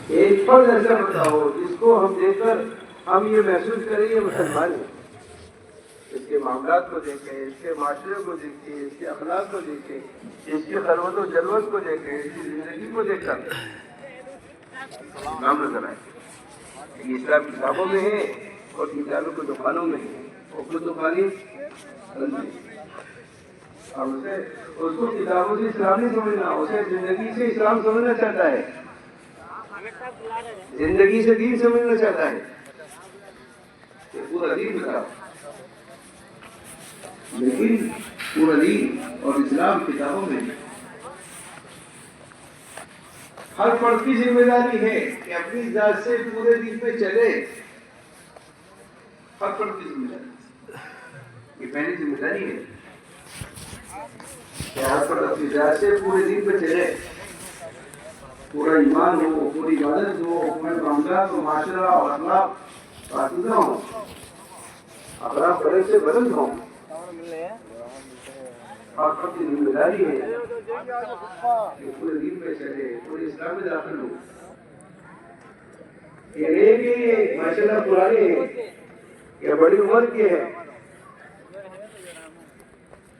ایک فرد ایسا بتاؤ جس کو ہم دیکھ کر ہم یہ محسوس کریں یہ مسلمان ہے. اس کے معاملات کو دیکھیں، اس کے معاشرے کو دیکھیں، اس کے اخلاق کو دیکھیں، اس کی خلوت و جلوت کو دیکھیں، اس کی زندگی کو دیکھ کر اسلام نظر آئے. یہ اسلام کتابوں میں ہے اور کتابوں کی دکانوں میں ہے. اور کچھ دکانیں بند ہیں اور اس کو کتابوں سے اسلام نہیں سمجھنا، اسے زندگی سے اسلام سمجھنا چاہتا ہے، زندگی سے دین سمجھنا چاہتا ہے کہ پورا دین بتاؤ. لیکن پورا دین اور اسلام کتابوں میں ہر فرد کی ذمہ داری ہے کہ اپنی ذات سے پورے دین پہ چلے. ہر فرد کی ذمہ داری، یہ پہلی ذمہ داری ہے کہ ہر فرد اپنی ذات سے پورے دین پہ چلے. پورا ایمان ہو، پوری عبادت ہو، پورے معاملات و معاشرہ اور اخلاق پاکیزہ ہوں، اخلاق بلند سے بلند ہوں. اور فرد کی ذمہ داری ہے کہ پورے دین پہ چلے، پورے اسلام میں داخل ہو. یہ ماشاء اللہ پرانے ہیں یا بڑی عمر کے ہیں.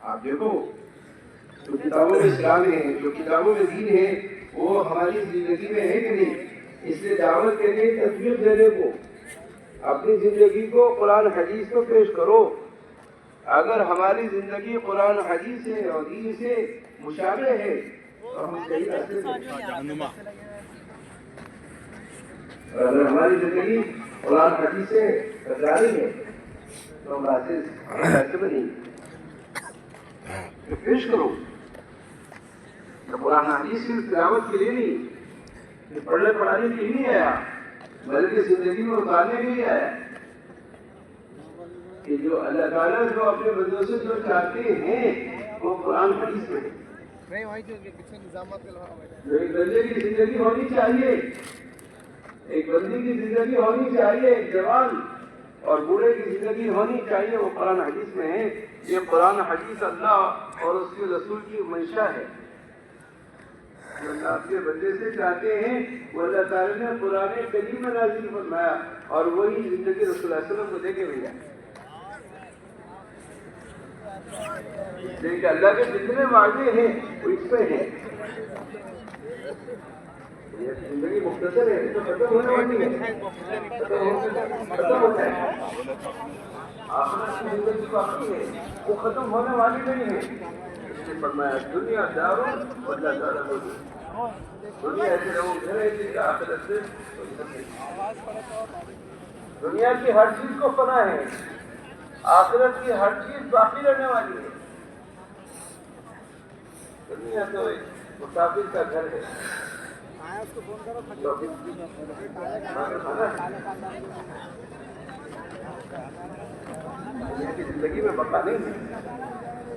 آپ دیکھو جو کتابوں میں اسلام ہے، جو کتابوں میں دین ہے، وہ ہماری زندگی میں ہے کہ نہیں. اس لیے دعوت کے لیے تطبیق دینے کو، اپنی زندگی کو قرآن حدیث کو پیش کرو. اگر ہماری زندگی قرآن حدیث سے اور دین سے مشابہ ہے تو ہم صحیح راستے پہ. اور اگر ہماری زندگی قرآن حدیث سے ٹکرا رہی ہے تو ہم راستے میں نہیں. پیش کرو. قرآن حدیث کی تلاوت کے لیے نہیں، یہ پڑھنے پڑھانے کے لیے نہیں آیا، بلکہ زندگی میں اتارنے کے لیے آیا. کہ جو اللہ تعالیٰ جو اپنے بندوں سے جو چاہتے ہیں وہ قرآن حدیث میں ہے. جو ایک بندے کی زندگی ہونی چاہیے، ایک بندی کی زندگی ہونی چاہیے، ایک جوان اور بوڑھے کی زندگی ہونی چاہیے، وہ قرآن حدیث میں ہے. یہ قرآن حدیث اللہ اور اس کے رسول کی منشا ہے. جو اللہ اپنے بندے سے چاہتے ہیں وہ اللہ تعالیٰ نے قرآن کریم میں نازل فرمایا اور وہی زندگی رسول اللہ صلی اللہ علیہ وسلم کو دے کے بھیجا. لیکن اللہ کے جتنے وعدے ہیں وہ اس پہ ہیں. یہ زندگی مختصر ہے تو ختم ہونے والی ہے، ختم ہوتا ہے. آخرت کی زندگی باقی ہے، وہ ختم ہونے والی نہیں ہے. اس نے فرمایا دنیا دار ولا دار ہوگی. دنیا ایسے لوگوں گھر ہے جس کا آخرت سے دنیا کی ہر چیز کو فنا ہے، آخرت کی ہر چیز باقی رہنے والی ہے. دنیا تو ایک مسافر کا گھر ہے. دنیا کی زندگی میں بقا نہیں ہے،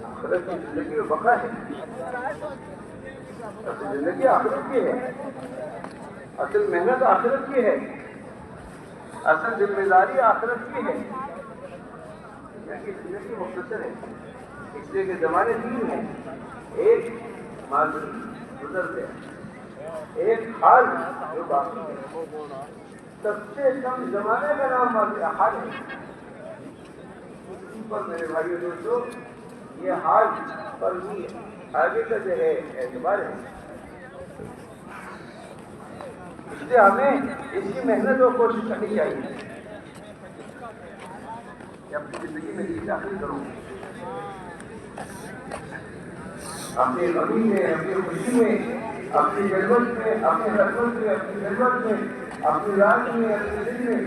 آخرت کی زندگی میں بقا ہے. اصل زندگی آخرت کی ہے، اصل محنت آخرت کی ہے، اصل ذمہ داری آخرت کی ہے. زندگی مختصر ہے اس لیے کہ زمانے تین ہیں. ایک ماضی گزر گیا، ایک حال جو باقی ہے. سب سے کم زمانے کا نام حال ہے. پر میرے بھائیو دوستو یہ حال پر بھی آگے کا جو ہے اعتبار ہے. اس لیے ہمیں اس کی محنت اور کوشش کرنی چاہیے کہ اپنی زندگی میں یہ داخل کروں، اپنے غمی میں، اپنی خوشی میں، اپنی ضرورت میں، اپنے خدمت میں، اپنی ضرورت میں، اپنی رات میں، اپنے دن میں.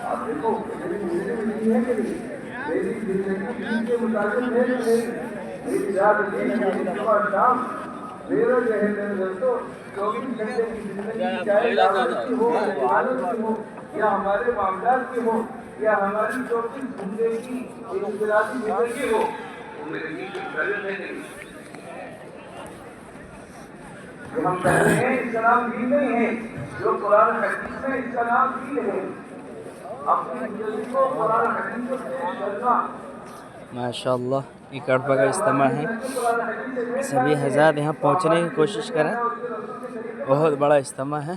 آپ دیکھو میری زندگی ہے کہ نہیں، میری زندگی دین کے مطابق ہے کہ نہیں. میری رات دن میری صبح شام میرا جو ہے میرے دوستوں 24 گھنٹے کی زندگی چاہے دعوت کی ہو، عبادت کی ہو یا ہمارے معاملات کی ہو یا ہماری 24 گھنٹے کی انفرادی زندگی ہو، وہ میرے دین کے مطابق ہے نہیں. جو ہم کہتے ہیں اس کا نام دین نہیں ہے، جو قرآن حدیث میں اس کا نام دین ہے. اپنی زندگی کو قرآن حدیث سے چلنا. ماشاء اللہ یہ کڑپا کا اجتماع ہے. سبھی حضرات یہاں پہنچنے کی کوشش کریں، بہت بڑا اجتماع ہے.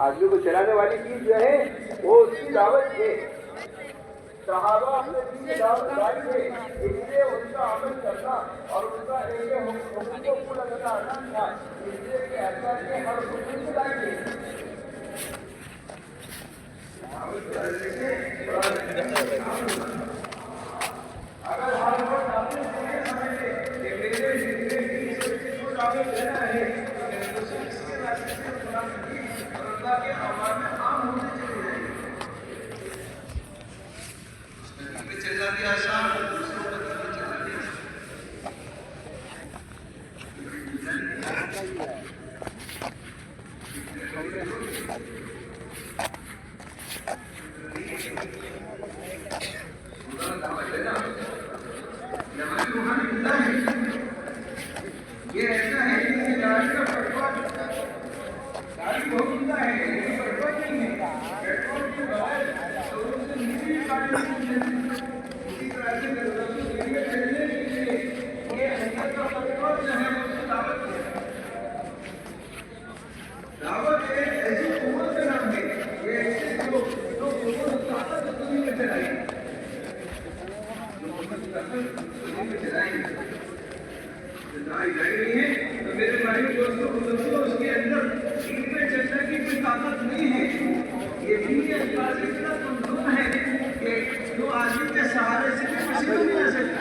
آدمی کو چلانے والی چیز جو ہے وہ اس کی دعوت ہے. صحابہ اپنے دین کی دعوت داری ہے، اس لیے ان کا عمل کرنا اور ان کا ایک حکم کو پورا کرنا آسان تھا، اس لیے کہ ایسا کہ ہر حکم کو لائیں گے. اگر ہر وقت اپنے پورے سمجھے کہ میرے زندگی کو دعوت دینا ہے تو میرے کو صرف اس کے راستے سے قرآن حدیث اور اللہ کے اوامر عام ہونے چاہیے. چلنا بھی آسان اور دوسروں کو چلنا بھی آسان. یہ ایسا ہے کہ گاڑی کا پیٹرول گاڑی بہت زندہ ہے لیکن پیٹرول نہیں ہے. پیٹرول کے بغیر لوگوں سے نیچے گاڑی اسی طرح سے چلنے کے لیے یہ حقیقت کا پیٹرول جو ہے اس کو دعوت ہے. دعوت ایک ایسی قوت کا نام ہے، یہ ایسے جو قوت طاقت دنیا میں چلائی چلائی جا رہی ہے. تو میرے بھائی دوستوں بزرگوں اس کے اندر دین پہ چلنے کی کوئی طاقت نہیں ہے. یہ دین کے الفاظ اتنا کمزور ہے کہ جو آدمی کے سہارے سے بھی کسی کو نہیں آ سکتا.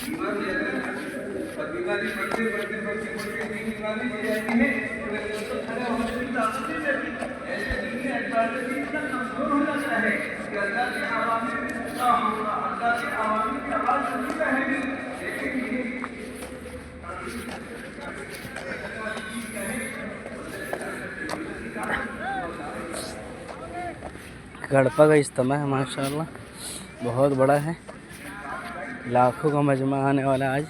ایمان لے کر اور بیماری بڑھتے بڑھتے بڑھتے بڑھتے دین بیماری ہو جاتی ہے تو میرے دوستوں کھڑے ہونے کی طاقت نہیں رہتی. ایسے دین کے الفاظ سے اتنا کمزور ہو جاتا ہے کہ اللہ کے عوامل کا ہوگا، اللہ کے عوامل کی آواز ضرور رہے گی لیکن یہ گڑپا کا اجتماع ہے ماشاءاللہ بہت بڑا ہے، لاکھوں کا مجمع آنے والا آج.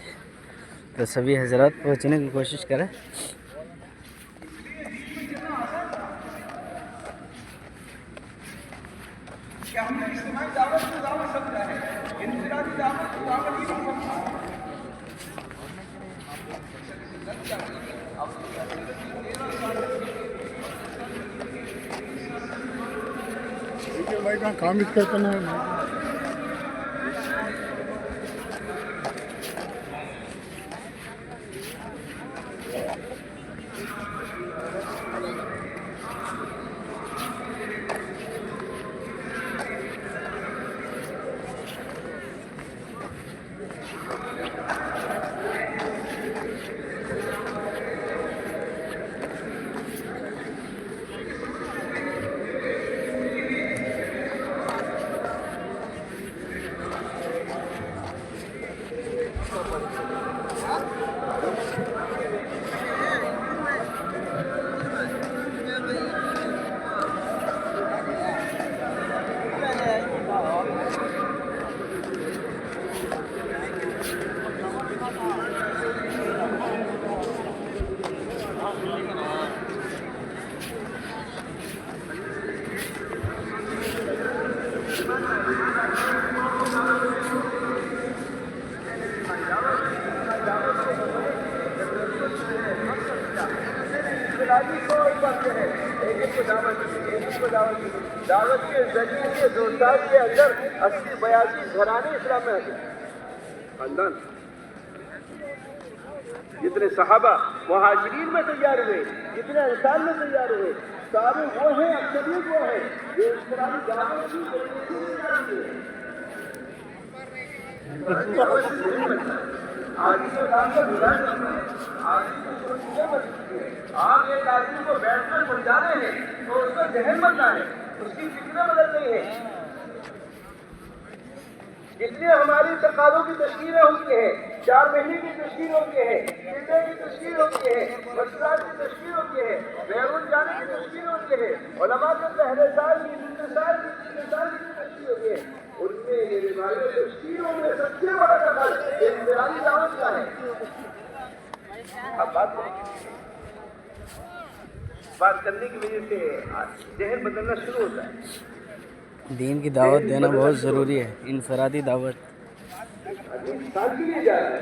تو سبھی حضرات پہنچنے کی کوشش کریں. کیا ہم نے اجتماعی دعوت کو دعوت سمجھا ہے، انفرادی دعوت کو دعوت ہی نہیں سمجھا. بھائی کہاں کام بھی کرتے ہیں. دعوت کے ذریعے سے 2 سال کے اندر 80-82 گھرانے اسلام میں آتے خاندان. جتنے صحابہ مہاجرین میں تیار ہوئے، جتنے انصار میں تیار ہوئے، سارے وہ ہیں، اکثریت وہ ہیں جو اسلامی دعوت کی آپ ایک آدمی کو بیٹھ کر سمجھا رہے ہیں تو اس کا ذہن بننا ہے، اس کی فکریں بدل رہی ہیں. جتنے ہماری تقاضوں کی تشکیلیں ہوتی ہیں، 4 مہینے کی تشکیل ہوتی ہے، مہینے کی تشکیل ہوتی ہے، مسئلات کی تشکیل ہوتی ہے، بیرون جانے کی تشکیل ہوتی ہے، علماء کے پہلے سال کی دوسرے سال کی تیسرے سال کی تشکیل ہوتی ہے. ان میں میرے بھائی تشکیلوں میں سب سے بڑا تقاضا انفرادی دعوت کا ہے. اب بات کرنے کی وجہ سے ذہن بدلنا شروع ہوتا ہے. دین کی دعوت دینا بہت ضروری ہے، انفرادی دعوت. انسان کے لیے جا رہا ہے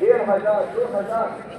1,500 2,000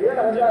1,500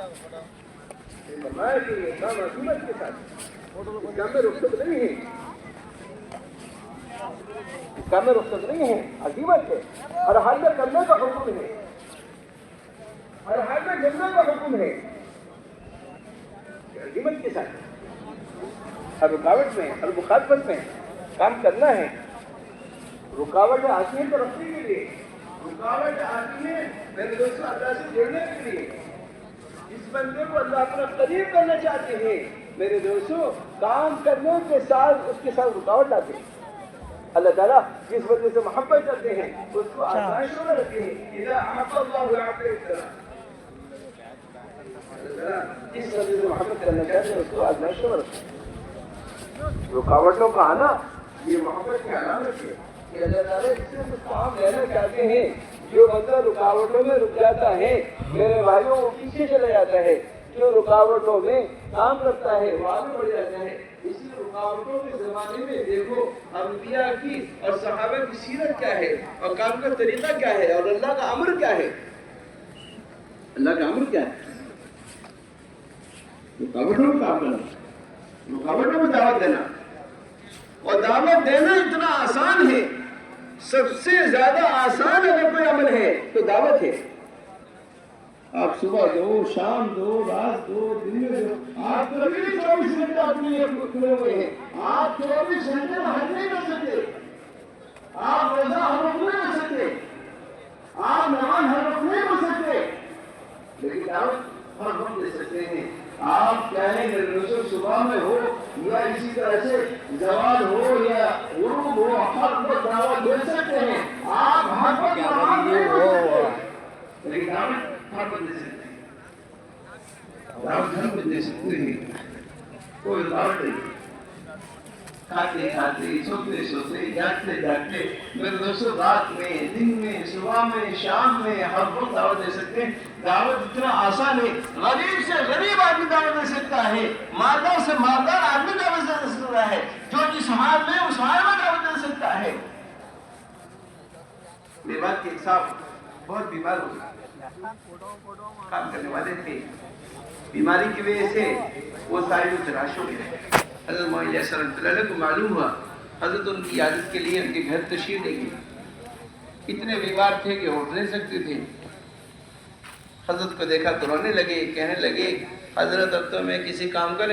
فرمایا کہ یہ کام عظیمت کے ساتھ اس کام میں رخصت نہیں ہے، اس کام میں رخصت نہیں ہے، عظیمت ہے، ہر حال میں کرنے کا حکم ہے، ہر حال میں کرنے کا حکم ہے، عظیمت کے ساتھ ہر رکاوٹ میں ہر مخالفت میں کام کرنا ہے۔ رکاوٹیں آتی ہیں ترقی کے لیے، رکاوٹیں آتی ہیں میرے دوستوں اللہ سے جڑنے کے لیے، اس بندے کو اللہ اپنا قریب کرنا چاہتے ہیں میرے دوستوں، کام کرنے کے ساتھ اس کے ساتھ رکاوٹ لاتے ہیں۔ اللہ تعالیٰ جس وجہ سے محبت کرتے ہیں اس کو آزمائشوں میں رکھتے ہیں، اذا احب اللہ العبد ابتلاہ، جس وجہ سے محبت کرنا چاہتے ہیں اس کو آزمائشوں میں رکھتے ہیں۔ رکاوٹوں کا آنا یہ محبت کی علامت ہے کہ اللہ تعالیٰ اس سے کچھ کام لینا چاہتے ہیں۔ جو بندہ رکاوٹوں میں رک جاتا ہے میرے بھائیوں وہ پیچھے چلا جاتا ہے، جو رکاوٹوں میں کام کرتا ہے وہ آگے بڑھ جاتا ہے۔ اسی رکاوٹوں کے زمانے میں دیکھو انبیاء کی اور صحابہ کی سیرت کیا ہے اور کام کا طریقہ کیا ہے اور اللہ کا امر کیا ہے۔ اللہ کا امر کیا ہے؟ رکاوٹوں میں کام کرنا، رکاوٹوں میں دعوت دینا، اور دعوت دینا اتنا آسان ہے، سب سے زیادہ آسان اگر کوئی عمل ہے تو دعوت ہے۔ آپ صبح دو، شام دو، رات دو، دن میں دو، آپ کبھی بھی 24 گھنٹے اپنے لیے کھلے ہوئے ہیں، آپ 24 گھنٹے میں حج نہیں کر سکتے، آپ روزہ ہر وقت نہیں کر سکتے، آپ نماز ہر وقت نہیں پڑھ سکتے، لیکن دعوت ہر وقت دے سکتے ہیں۔ آپ چاہے روزہ صبح میں ہو یا اسی طرح سے زوال ہو یا غروب ہو، ہر وقت دعوت دے سکتے ہیں۔ آپ ہر وقت نماز نہیں پڑھ سکتے، لیکن دعوت ہر وقت دے سکتے ہیں، دعوت ہر وقت دے سکتے ہیں، کوئی رکاوٹ نہیں۔ کھاتے کھاتے، سوتے سوتے، جاگتے جاگتے میرے دوستوں رات میں، دن میں، صبح میں، شام میں ہر وقت دعوت دے سکتے ہیں۔ دعوت اتنا آسان ہے، غریب سے غریب آدمی دعوت دے سکتا ہے، مالدار سے مالدار آدمی دعوت دے سکتا ہے، جو جس حال میں اس حال میں دعوت دے سکتا ہے۔ میرے بات کے ایک صاحب بہت بیمار ہو گئے، کام کرنے والے تھے، بیماری کی وجہ سے وہ سارے لوگ تلاش ہو گئے۔ حضرت مولانا الیاس رحمۃ اللہ علیہ کو معلوم ہوا، حضرت ان کی عادت کے لیے ان کے گھر تشریف لے گئے، اتنے بیمار تھے کہ اٹھ نہیں سکتے تھے۔ حضرت کو دیکھا تو رونے لگے، کہنے لگے حضرت اب تو میں کسی کام کا نہیں